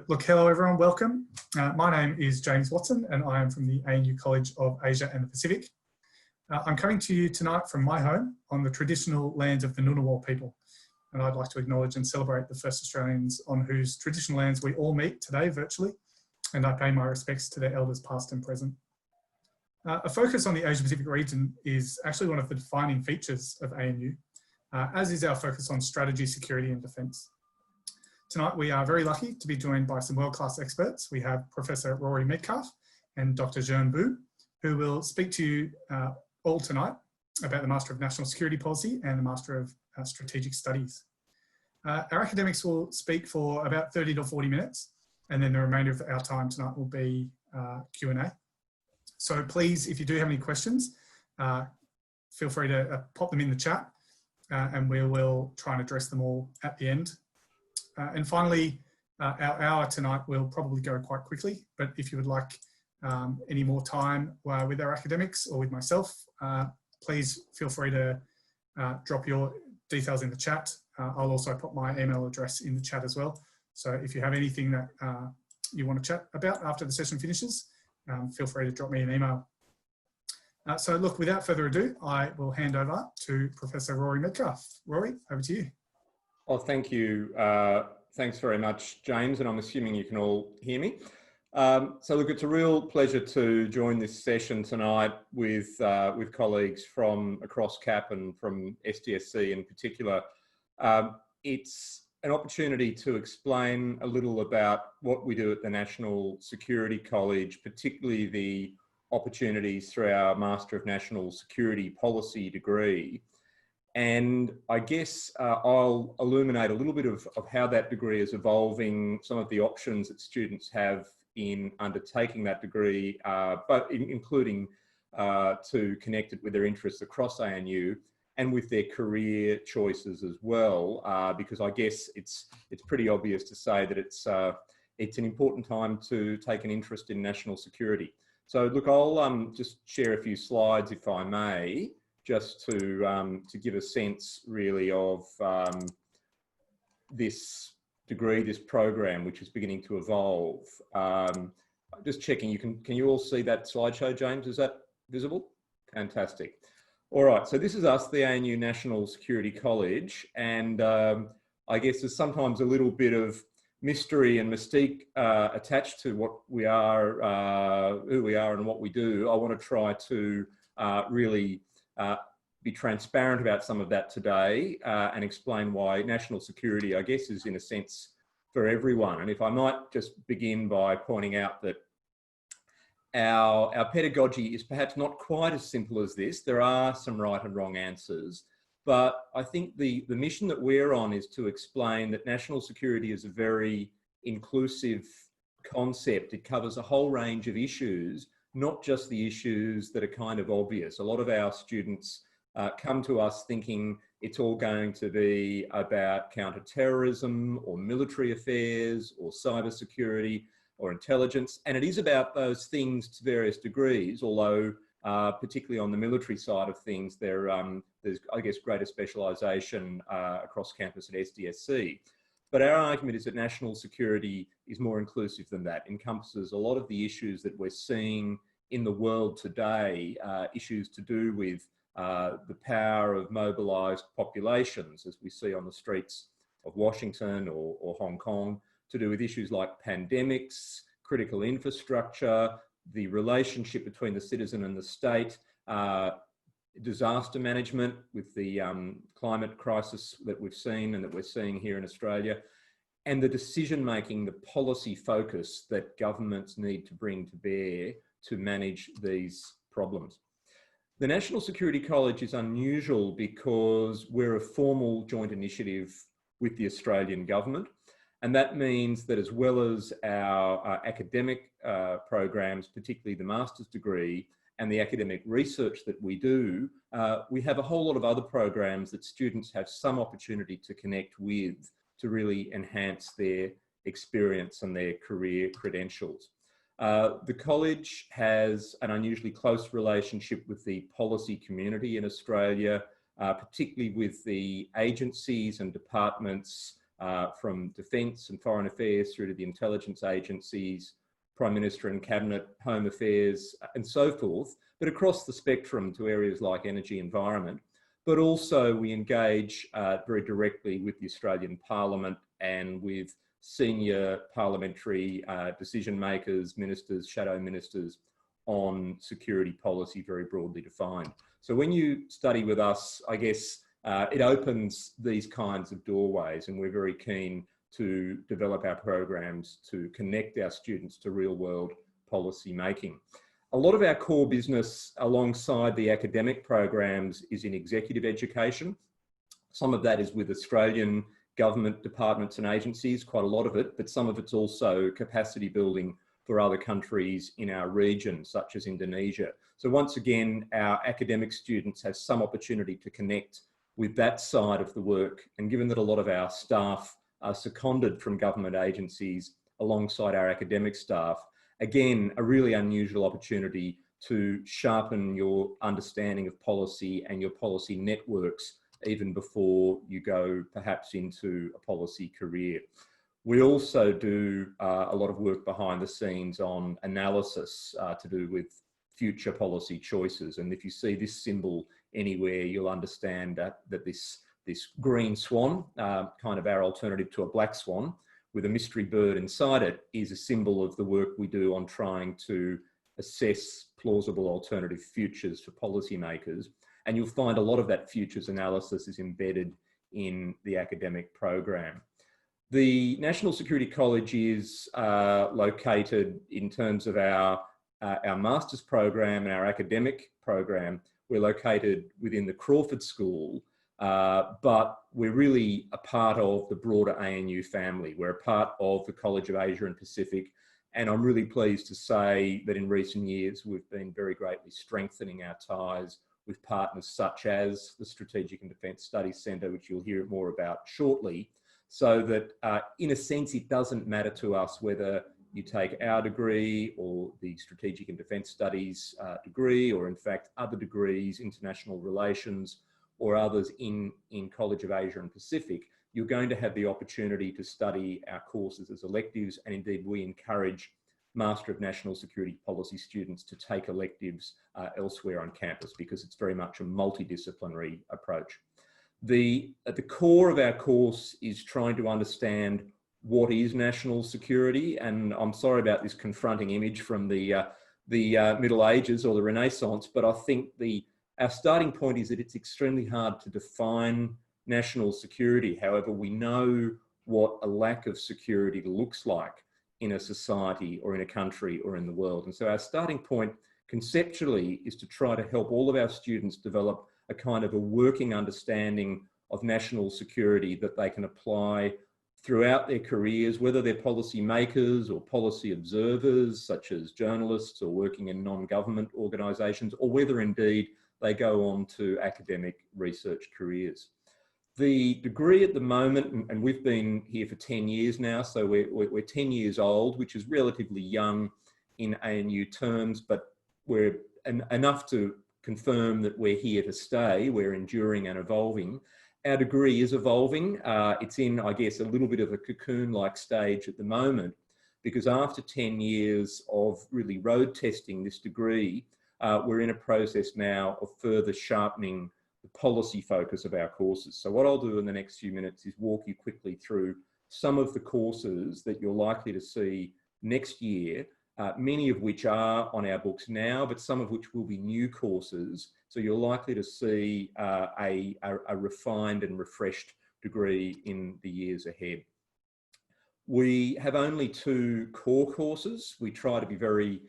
look, hello everyone, welcome. My name is James Watson and I am from the ANU College of Asia and the Pacific. I'm coming to you tonight from my home on the traditional lands of the Ngunnawal people. And I'd like to acknowledge and celebrate the first Australians on whose traditional lands we all meet today virtually. And I pay my respects to their elders past and present. A focus on the Asia Pacific region is actually one of the defining features of ANU, as is our focus on strategy, security and defence. Tonight we are very lucky to be joined by some world-class experts. We have Professor Rory Medcalf and Dr. Jean Bu, who will speak to you all tonight about the Master of National Security Policy and the Master of Strategic Studies. Our academics will speak for about 30 to 40 minutes, and then the remainder of our time tonight will be Q&A. So please, if you do have any questions, feel free to pop them in the chat and we will try and address them all at the end. And finally, our hour tonight will probably go quite quickly, but if you would like any more time with our academics or with myself, please feel free to drop your details in the chat. I'll also put my email address in the chat as well. So if you have anything that you want to chat about after the session finishes, feel free to drop me an email. So look, without further ado, I will hand over to Professor Rory Medcalf. Rory, over to you. Oh, thank you. Thanks very much, James, and I'm assuming you can all hear me. So look, it's a real pleasure to join this session tonight with colleagues from across CAP and from SDSC in particular. It's an opportunity to explain a little about what we do at the National Security College, particularly the opportunities through our Master of National Security Policy degree. And I guess I'll illuminate a little bit of how that degree is evolving, some of the options that students have in undertaking that degree, but including to connect it with their interests across ANU and with their career choices as well, because I guess it's pretty obvious to say that it's an important time to take an interest in national security. So look, I'll just share a few slides if I may, just to give a sense really of this degree, this program, which is beginning to evolve. Just checking, can you all see that slideshow, James? Is that visible? Fantastic. All right, so this is us, the ANU National Security College, and I guess there's sometimes a little bit of mystery and mystique attached to what we are, who we are and what we do. I want to try to really be transparent about some of that today and explain why national security, I guess, is in a sense for everyone. And if I might just begin by pointing out that our pedagogy is perhaps not quite as simple as this. There are some right and wrong answers, but I think the mission that we're on is to explain that national security is a very inclusive concept. It covers a whole range of issues, not just the issues that are kind of obvious. A lot of our students come to us thinking it's all going to be about counter-terrorism or military affairs or cybersecurity or intelligence, and it is about those things to various degrees, although particularly on the military side of things, there's, I guess, greater specialisation across campus at SDSC. But our argument is that national security is more inclusive than that, encompasses a lot of the issues that we're seeing in the world today, issues to do with the power of mobilised populations, as we see on the streets of Washington or Hong Kong, to do with issues like pandemics, critical infrastructure, the relationship between the citizen and the state, disaster management with the climate crisis that we've seen and that we're seeing here in Australia, and the decision-making, the policy focus that governments need to bring to bear to manage these problems. The National Security College is unusual because we're a formal joint initiative with the Australian government. And that means that as well as our academic programs, particularly the master's degree and the academic research that we do, we have a whole lot of other programs that students have some opportunity to connect with to really enhance their experience and their career credentials. The college has an unusually close relationship with the policy community in Australia, particularly with the agencies and departments from defence and foreign affairs through to the intelligence agencies, Prime Minister and Cabinet, Home Affairs, and so forth, but across the spectrum to areas like energy, environment. But also we engage very directly with the Australian Parliament and with senior parliamentary decision makers, ministers, shadow ministers on security policy, very broadly defined. So when you study with us, I guess it opens these kinds of doorways, and we're very keen to develop our programs to connect our students to real world policy making. A lot of our core business alongside the academic programs is in executive education. Some of that is with Australian government departments and agencies, quite a lot of it, but some of it's also capacity building for other countries in our region, such as Indonesia. So once again, our academic students have some opportunity to connect with that side of the work. And given that a lot of our staff are seconded from government agencies alongside our academic staff, again, a really unusual opportunity to sharpen your understanding of policy and your policy networks even before you go perhaps into a policy career. We also do a lot of work behind the scenes on analysis to do with future policy choices. And if you see this symbol anywhere, you'll understand that this green swan, kind of our alternative to a black swan, with a mystery bird inside it, is a symbol of the work we do on trying to assess plausible alternative futures for policymakers. And you'll find a lot of that futures analysis is embedded in the academic program. The National Security College is located, in terms of our master's program and our academic program, we're located within the Crawford School, but we're really a part of the broader ANU family. We're a part of the College of Asia and Pacific, and I'm really pleased to say that in recent years we've been very greatly strengthening our ties with partners such as the Strategic and Defence Studies Centre, which you'll hear more about shortly, so that in a sense it doesn't matter to us whether you take our degree or the Strategic and Defence Studies degree, or in fact other degrees, international relations, or others in College of Asia and Pacific. You're going to have the opportunity to study our courses as electives, and indeed we encourage Master of National Security Policy students to take electives elsewhere on campus, because it's very much a multidisciplinary approach. At the core of our course is trying to understand what is national security, and I'm sorry about this confronting image from the Middle Ages or the Renaissance, but I think our starting point is that it's extremely hard to define national security. However, we know what a lack of security looks like in a society or in a country or in the world. And so our starting point conceptually is to try to help all of our students develop a kind of a working understanding of national security that they can apply throughout their careers, whether they're policy makers or policy observers, such as journalists or working in non-government organisations, or whether indeed they go on to academic research careers. The degree at the moment, and we've been here for 10 years now, so we're 10 years old, which is relatively young in ANU terms, but we're enough to confirm that we're here to stay, we're enduring and evolving. Our degree is evolving. It's in, I guess, a little bit of a cocoon-like stage at the moment, because after 10 years of really road testing this degree, we're in a process now of further sharpening the policy focus of our courses. So what I'll do in the next few minutes is walk you quickly through some of the courses that you're likely to see next year, many of which are on our books now, but some of which will be new courses. So you're likely to see a refined and refreshed degree in the years ahead. We have only 2 core courses. We try to be very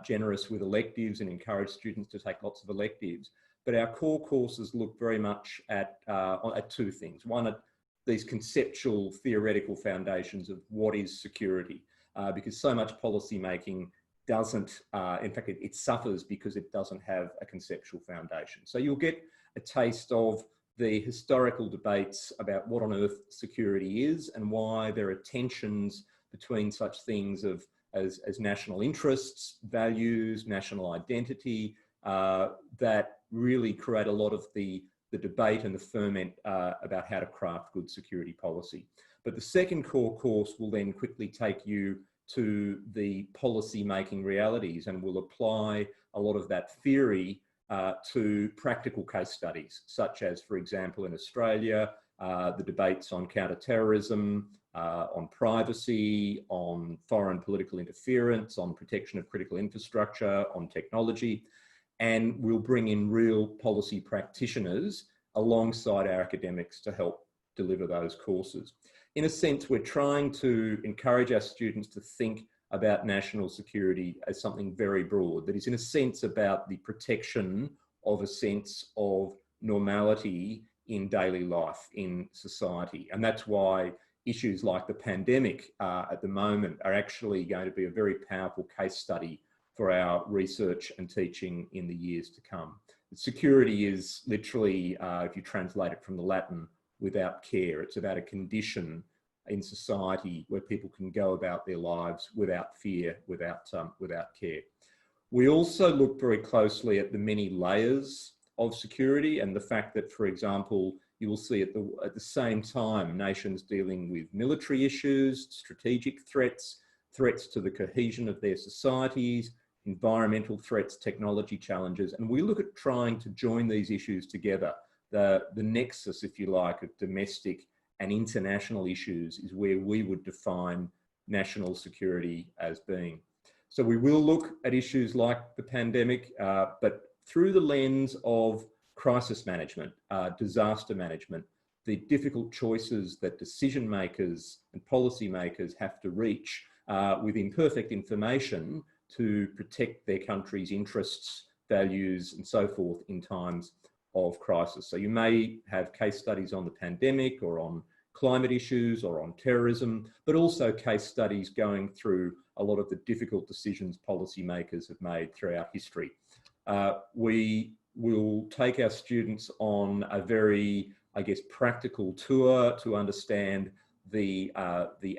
generous with electives and encourage students to take lots of electives. But our core courses look very much at 2 things. One, at these conceptual, theoretical foundations of what is security, because so much policy making doesn't, in fact, it suffers because it doesn't have a conceptual foundation. So you'll get a taste of the historical debates about what on earth security is and why there are tensions between such things as national interests, values, national identity, that really create a lot of the debate and the ferment about how to craft good security policy. But the second core course will then quickly take you to the policy making realities and will apply a lot of that theory to practical case studies, such as, for example, in Australia, the debates on counterterrorism, on privacy, on foreign political interference, on protection of critical infrastructure, on technology, and we'll bring in real policy practitioners alongside our academics to help deliver those courses. In a sense, we're trying to encourage our students to think about national security as something very broad, that is in a sense about the protection of a sense of normality in daily life, in society. And that's why issues like the pandemic at the moment are actually going to be a very powerful case study for our research and teaching in the years to come. Security is literally, if you translate it from the Latin, without care. It's about a condition in society where people can go about their lives without fear, without care. We also look very closely at the many layers of security and the fact that, for example, you will see at the same time nations dealing with military issues, strategic threats, threats to the cohesion of their societies, environmental threats, technology challenges, and we look at trying to join these issues together. The nexus, if you like, of domestic and international issues is where we would define national security as being. So we will look at issues like the pandemic, but through the lens of crisis management, disaster management, the difficult choices that decision makers and policy makers have to reach with imperfect information to protect their country's interests, values, and so forth in times of crisis. So you may have case studies on the pandemic or on climate issues or on terrorism, but also case studies going through a lot of the difficult decisions policymakers have made throughout history. We will take our students on a very, I guess, practical tour to understand the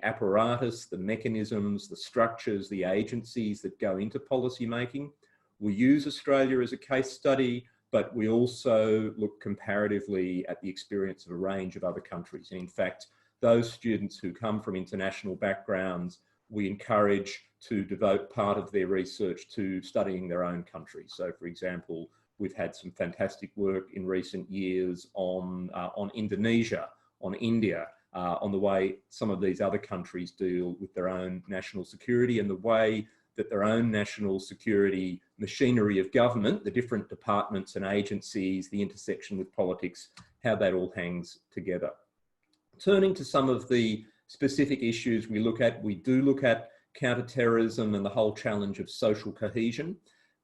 apparatus, the mechanisms, the structures, the agencies that go into policy making. We use Australia as a case study, but we also look comparatively at the experience of a range of other countries. And in fact, those students who come from international backgrounds, we encourage to devote part of their research to studying their own country. So for example, we've had some fantastic work in recent years on Indonesia, on India, on the way some of these other countries deal with their own national security and the way that their own national security machinery of government, the different departments and agencies, the intersection with politics, how that all hangs together. Turning to some of the specific issues we do look at counterterrorism and the whole challenge of social cohesion.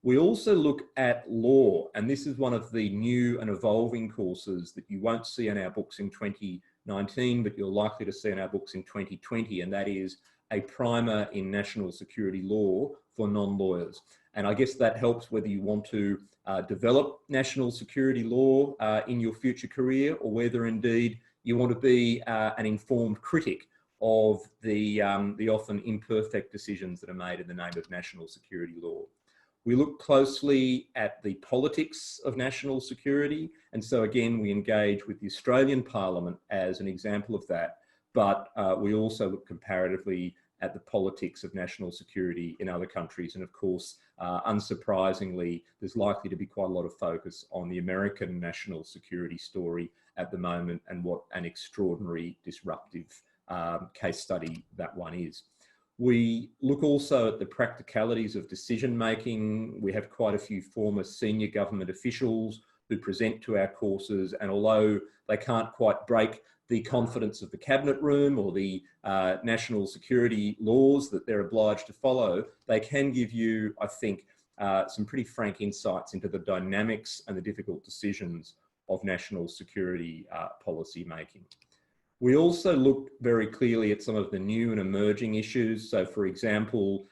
We also look at law, and this is one of the new and evolving courses that you won't see in our books in 2019, but you're likely to see in our books in 2020, and that is a primer in national security law for non-lawyers. And I guess that helps whether you want to develop national security law in your future career or whether indeed you want to be an informed critic of the often imperfect decisions that are made in the name of national security law. We look closely at the politics of national security. And so again, we engage with the Australian Parliament as an example of that. But we also look comparatively at the politics of national security in other countries. And of course, unsurprisingly, there's likely to be quite a lot of focus on the American national security story at the moment and what an extraordinary disruptive case study that one is. We look also at the practicalities of decision making. We have quite a few former senior government officials who present to our courses, and although they can't quite break the confidence of the cabinet room or the national security laws that they're obliged to follow, they can give you, I think, some pretty frank insights into the dynamics and the difficult decisions of national security policy making. We also looked very clearly at some of the new and emerging issues. So for example,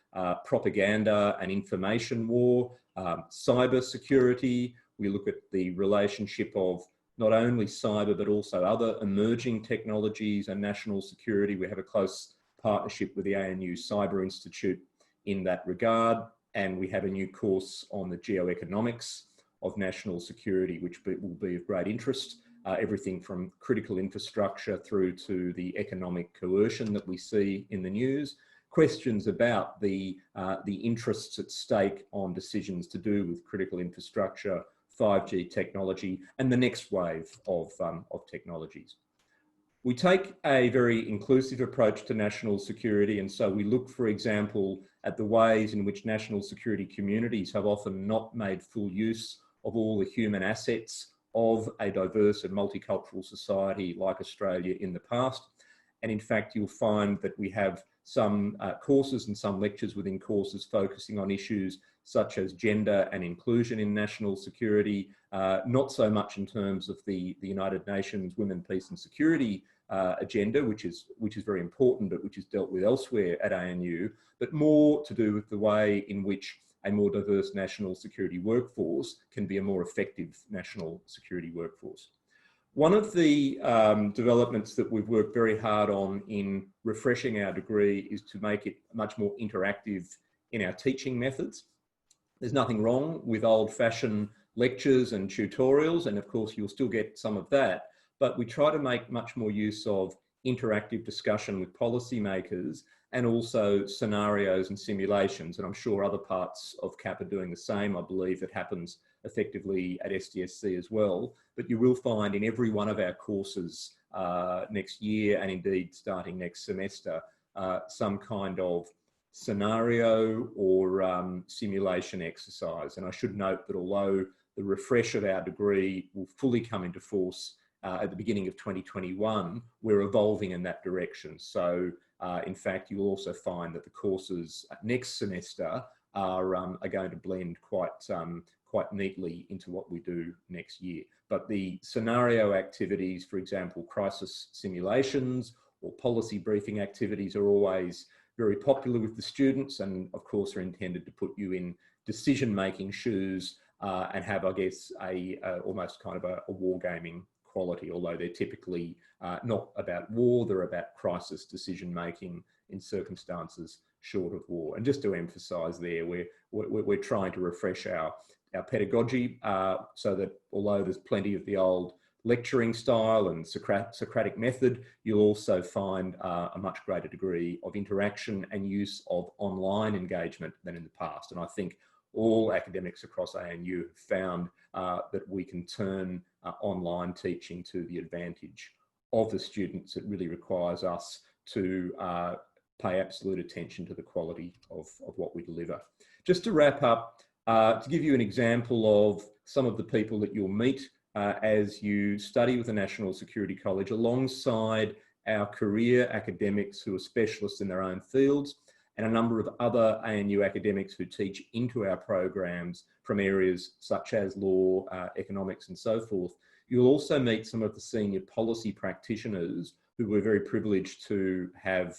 propaganda and information war, cyber security. We look at the relationship of not only cyber, but also other emerging technologies and national security. We have a close partnership with the ANU Cyber Institute in that regard. And we have a new course on the geoeconomics of national security, which will be of great interest everything from critical infrastructure through to the economic coercion that we see in the news, questions about the interests at stake on decisions to do with critical infrastructure, 5G technology, and the next wave of technologies. We take a very inclusive approach to national security, and so we look, for example, at the ways in which national security communities have often not made full use of all the human assets of a diverse and multicultural society like Australia in the past. And in fact, you'll find that we have some courses and some lectures within courses focusing on issues such as gender and inclusion in national security, not so much in terms of the United Nations Women, Peace and Security agenda, which is very important, but which is dealt with elsewhere at ANU, but more to do with the way in which a more diverse national security workforce can be a more effective national security workforce. One of the developments that we've worked very hard on in refreshing our degree is to make it much more interactive in our teaching methods. There's nothing wrong with old-fashioned lectures and tutorials, and of course you'll still get some of that, but we try to make much more use of interactive discussion with policymakers and also scenarios and simulations, and I'm sure other parts of CAP are doing the same. I believe it happens effectively at SDSC as well, but you will find in every one of our courses next year, and indeed starting next semester, some kind of scenario or simulation exercise. And I should note that although the refresh of our degree will fully come into force at the beginning of 2021, we're evolving in that direction. So in fact, you'll also find that the courses next semester are going to blend quite neatly into what we do next year. But the scenario activities, for example, crisis simulations or policy briefing activities, are always very popular with the students, and of course are intended to put you in decision-making shoes and have, I guess, almost kind of a wargaming quality, although they're typically not about war, they're about crisis decision-making in circumstances short of war. And just to emphasise there, we're trying to refresh our pedagogy so that although there's plenty of the old lecturing style and Socratic method, you'll also find a much greater degree of interaction and use of online engagement than in the past. And I think all academics across ANU have found that we can turn online teaching to the advantage of the students. It really requires us to pay absolute attention to the quality of what we deliver. Just to wrap up, to give you an example of some of the people that you'll meet as you study with the National Security College, alongside our career academics who are specialists in their own fields, and a number of other ANU academics who teach into our programs from areas such as law, economics and so forth. You'll also meet some of the senior policy practitioners who we're very privileged to have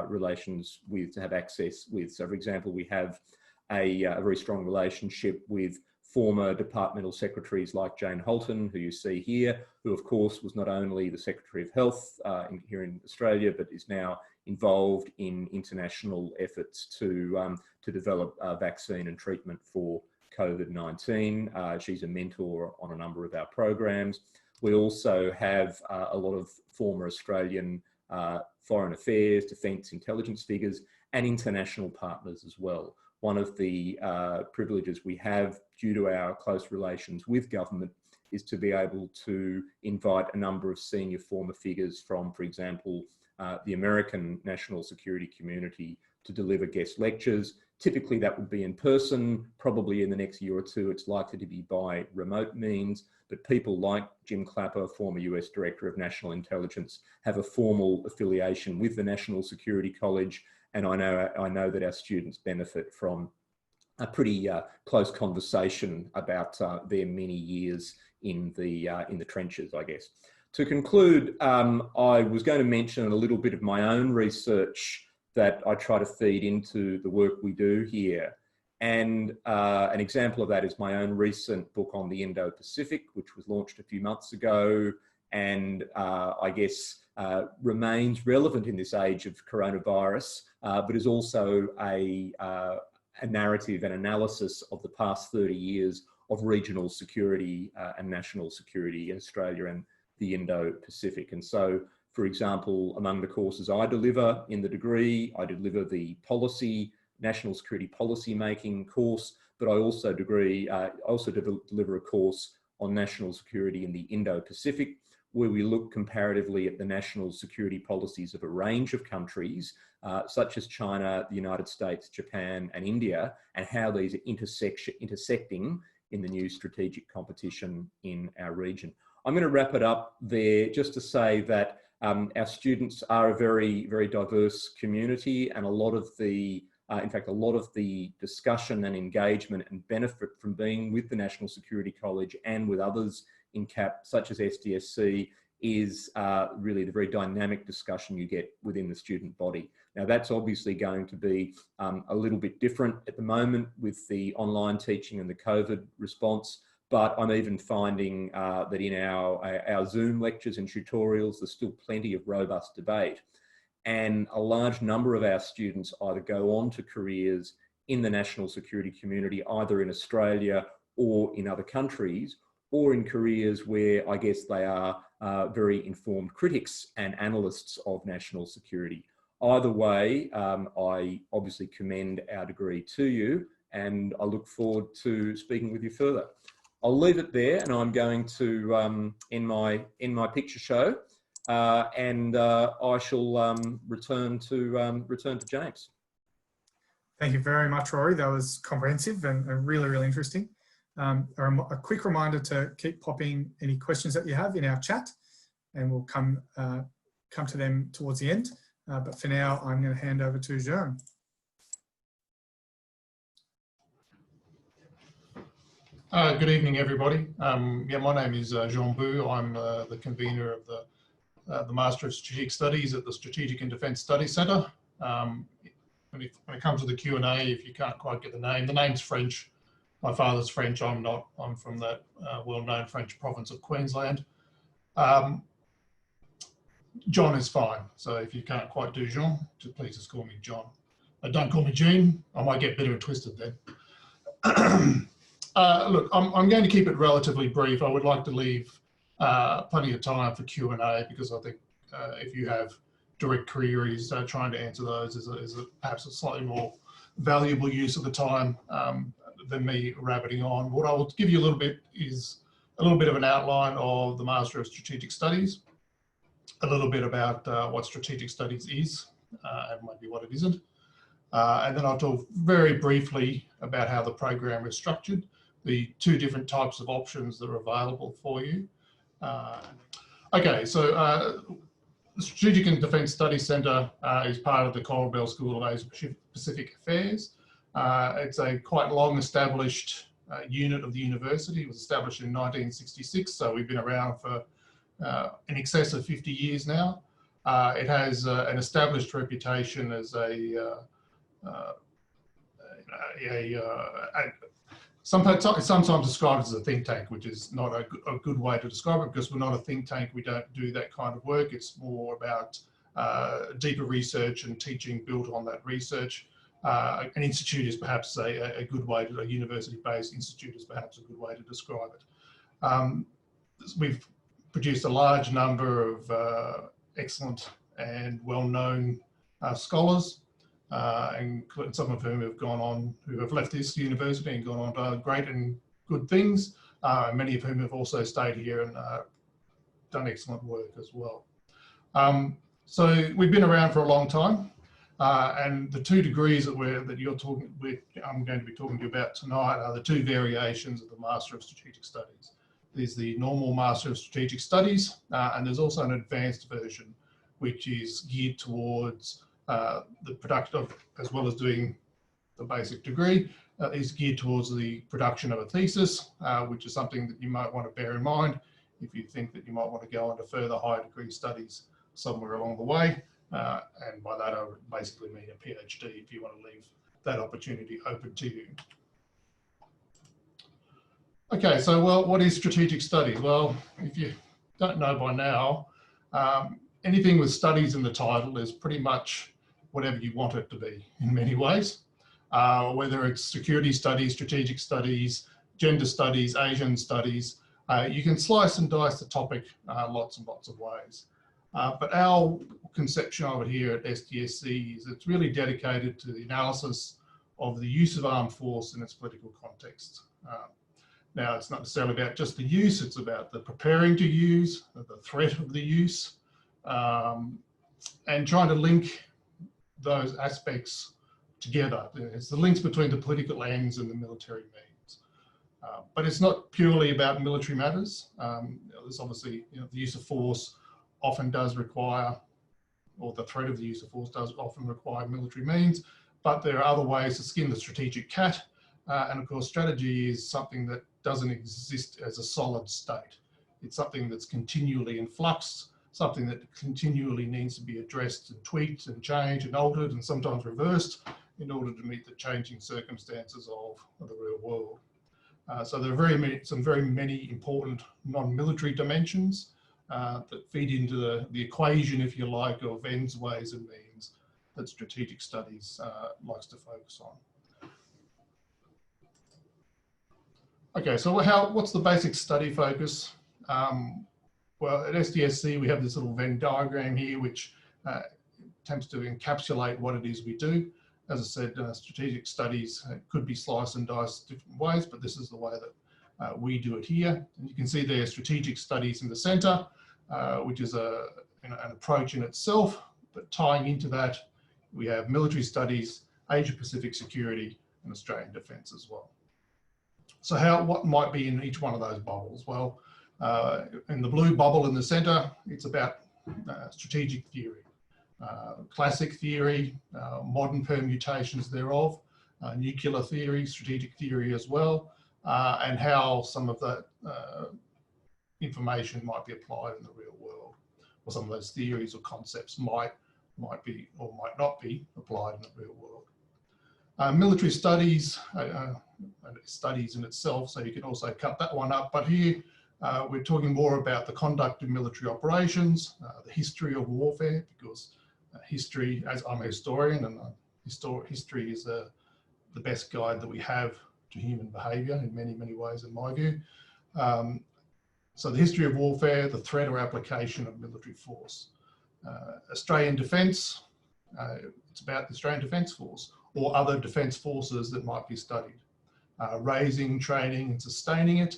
relations with, to have access with. So for example, we have a very strong relationship with former departmental secretaries like Jane Holton, who you see here, who of course was not only the Secretary of Health here in Australia, but is now involved in international efforts to develop vaccine and treatment for COVID-19. She's a mentor on a number of our programs. We also have a lot of former Australian foreign affairs, defence, intelligence figures, and international partners as well. One of the privileges we have due to our close relations with government is to be able to invite a number of senior former figures from, for example, the American national security community to deliver guest lectures. Typically that would be in person. Probably in the next year or two, it's likely to be by remote means, but people like Jim Clapper, former US Director of National Intelligence, have a formal affiliation with the National Security College. And I know that our students benefit from a pretty close conversation about their many years in the trenches, I guess. To conclude, I was going to mention a little bit of my own research that I try to feed into the work we do here. And an example of that is my own recent book on the Indo-Pacific, which was launched a few months ago, and I guess remains relevant in this age of coronavirus, but is also a narrative and analysis of the past 30 years of regional security and national security in Australia the Indo-Pacific. And so, for example, among the courses I deliver in the degree, I deliver the policy, national security policy making course, but I also deliver a course on national security in the Indo-Pacific, where we look comparatively at the national security policies of a range of countries, such as China, the United States, Japan, and India, and how these are intersecting in the new strategic competition in our region. I'm going to wrap it up there just to say that our students are a very, very diverse community, and a lot of the in fact, a lot of the discussion and engagement and benefit from being with the National Security College and with others in CAP, such as SDSC, is really the very dynamic discussion you get within the student body. Now, that's obviously going to be a little bit different at the moment with the online teaching and the COVID response, but I'm even finding that in our Zoom lectures and tutorials, there's still plenty of robust debate. And a large number of our students either go on to careers in the national security community, either in Australia or in other countries, or in careers where I guess they are very informed critics and analysts of national security. Either way, I obviously commend our degree to you, and I look forward to speaking with you further. I'll leave it there, and I'm going to end my picture show. And I shall return to James. Thank you very much, Rory. That was comprehensive and really, really interesting. A quick reminder to keep popping any questions that you have in our chat, and we'll come to them towards the end. But for now, I'm going to hand over to Jean. Good evening, everybody. Yeah, my name is Jean Bou. I'm the convener of the Master of Strategic Studies at the Strategic and Defence Studies Centre. When it comes to the Q&A, if you can't quite get the name's French. My father's French, I'm not. I'm from that well-known French province of Queensland. John is fine, so if you can't quite do Jean, please just call me John. Don't call me Jean, I might get bitter and twisted then. Look, I'm going to keep it relatively brief. I would like to leave plenty of time for Q&A, because I think if you have direct queries, trying to answer those is perhaps a slightly more valuable use of the time than me rabbiting on. What I will give you a little bit is a little bit of an outline of the Master of Strategic Studies, a little bit about what strategic studies is and maybe what it isn't. And then I'll talk very briefly about how the program is structured, the two different types of options that are available for you. Okay, so the Strategic and Defence Studies Centre is part of the Coral Bell School of Asia Pacific Affairs. It's a quite long established unit of the university. It was established in 1966, so we've been around for in excess of 50 years now. It has an established reputation as sometimes described as a think tank, which is not a good way to describe it, because we're not a think tank. We don't do that kind of work. It's more about deeper research and teaching built on that research. An institute is perhaps a good way to, a university-based institute is perhaps a good way to describe it. We've produced a large number of excellent and well-known scholars, and some of whom have gone on, who have left this university and gone on to great and good things, many of whom have also stayed here and done excellent work as well. So we've been around for a long time, and the two degrees that I'm going to be talking to you about tonight are the two variations of the Master of Strategic Studies. There's the normal Master of Strategic Studies, and there's also an advanced version, which is geared towards the production of, as well as doing the basic degree, is geared towards the production of a thesis, which is something that you might want to bear in mind if you think that you might want to go into further higher degree studies somewhere along the way. And by that, I would basically mean a PhD if you want to leave that opportunity open to you. Okay, so well, what is strategic studies? Well, if you don't know by now, anything with studies in the title is pretty much whatever you want it to be in many ways. Whether it's security studies, strategic studies, gender studies, Asian studies, You can slice and dice the topic lots and lots of ways. But our conception of it here at SDSC is it's really dedicated to the analysis of the use of armed force in its political context. Now, it's not necessarily about just the use, it's about the preparing to use, the threat of the use, and trying to link those aspects together. It's the links between the political ends and the military means. But it's not purely about military matters. There's obviously, the use of force often does require, or the threat of the use of force does often require military means, but there are other ways to skin the strategic cat. And of course, strategy is something that doesn't exist as a solid state. It's something that's continually in flux, something that continually needs to be addressed and tweaked and changed and altered and sometimes reversed in order to meet the changing circumstances of the real world. So there are some very many important non-military dimensions that feed into the equation, if you like, of ends, ways and means that strategic studies likes to focus on. Okay, so what's the basic study focus? Well, at SDSC, we have this little Venn diagram here, which attempts to encapsulate what it is we do. As I said, strategic studies could be sliced and diced different ways, but this is the way that we do it here. And you can see there strategic studies in the center, which is an approach in itself, but tying into that, we have military studies, Asia-Pacific security, and Australian defence as well. So what might be in each one of those bubbles? Well, in the blue bubble in the center, it's about strategic theory, classic theory, modern permutations thereof, nuclear theory, strategic theory as well, and how some of that information might be applied in the real world, or some of those theories or concepts might be or might not be applied in the real world. Military studies, studies in itself, so you can also cut that one up, but here we're talking more about the conduct of military operations, the history of warfare, because history, as I'm a historian, and history is the best guide that we have to human behaviour in many, many ways, in my view. So the history of warfare, the threat or application of military force. Australian defence, it's about the Australian Defence Force or other defence forces that might be studied. Raising, training and sustaining it,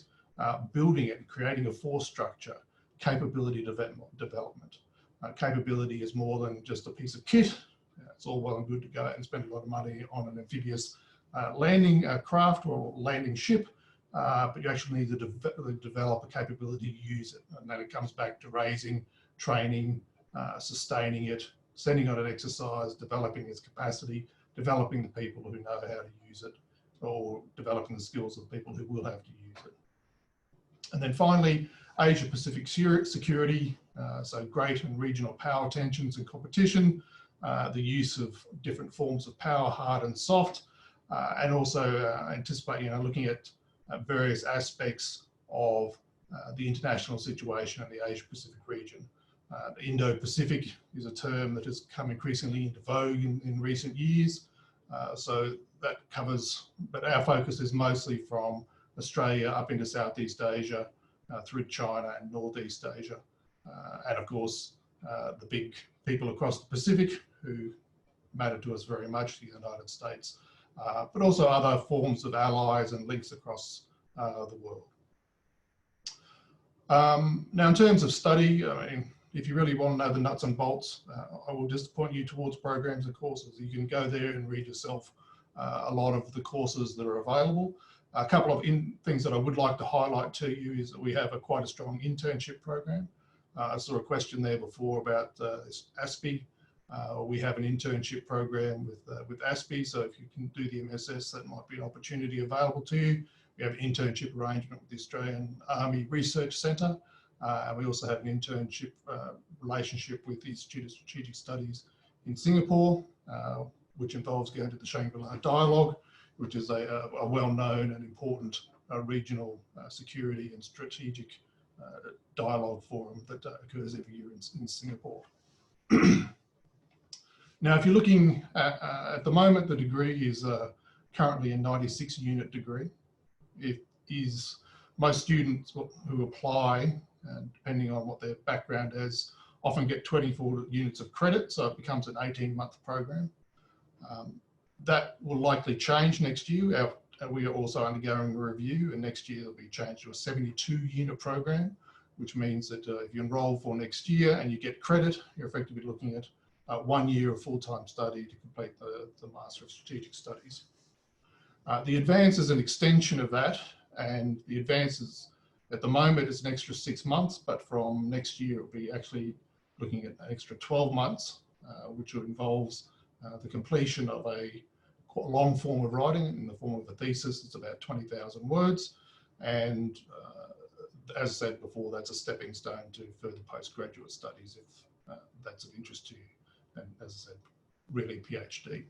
building it, creating a force structure, capability development. Capability is more than just a piece of kit. It's all well and good to go out and spend a lot of money on an amphibious landing craft or landing ship, but you actually need to develop a capability to use it. And then it comes back to raising, training, sustaining it, sending on an exercise, developing its capacity, developing the people who know how to use it, or developing the skills of the people who will have to use it. And then finally, Asia-Pacific security, so great and regional power tensions and competition, the use of different forms of power, hard and soft, and also looking at various aspects of the international situation in the Asia-Pacific region. The Indo-Pacific is a term that has come increasingly into vogue in recent years. So that covers, but our focus is mostly from Australia up into Southeast Asia, through China and Northeast Asia. And of course, the big people across the Pacific who matter to us very much, the United States, but also other forms of allies and links across the world. Now, in terms of study, I mean, if you really want to know the nuts and bolts, I will just point you towards programs and courses. You can go there and read yourself a lot of the courses that are available. A couple of things that I would like to highlight to you is that we have quite a strong internship program. I saw a question there before about ASPE. We have an internship program with ASPE, so if you can do the MSS, that might be an opportunity available to you. We have an internship arrangement with the Australian Army Research Centre. And we also have an internship relationship with the Institute of Strategic Studies in Singapore, which involves going to the Shangri-La Dialogue, which is a well-known and important regional security and strategic dialogue forum that occurs every year in Singapore. Now, if you're looking at the moment, the degree is currently a 96-unit degree. It is most students who apply, depending on what their background is, often get 24 units of credit, so it becomes an 18-month program. That will likely change next year. We are also undergoing a review, and next year it'll be changed to a 72-unit program, which means that if you enroll for next year and you get credit, you're effectively looking at 1 year of full-time study to complete the Master of Strategic Studies. The advance is an extension of that, and the advances at the moment is an extra 6 months, but from next year it'll be actually looking at an extra 12 months, which involves the completion of a long form of writing in the form of a thesis. It's about 20,000 words, and as I said before, that's a stepping stone to further postgraduate studies if that's of interest to you, and as I said, really PhD.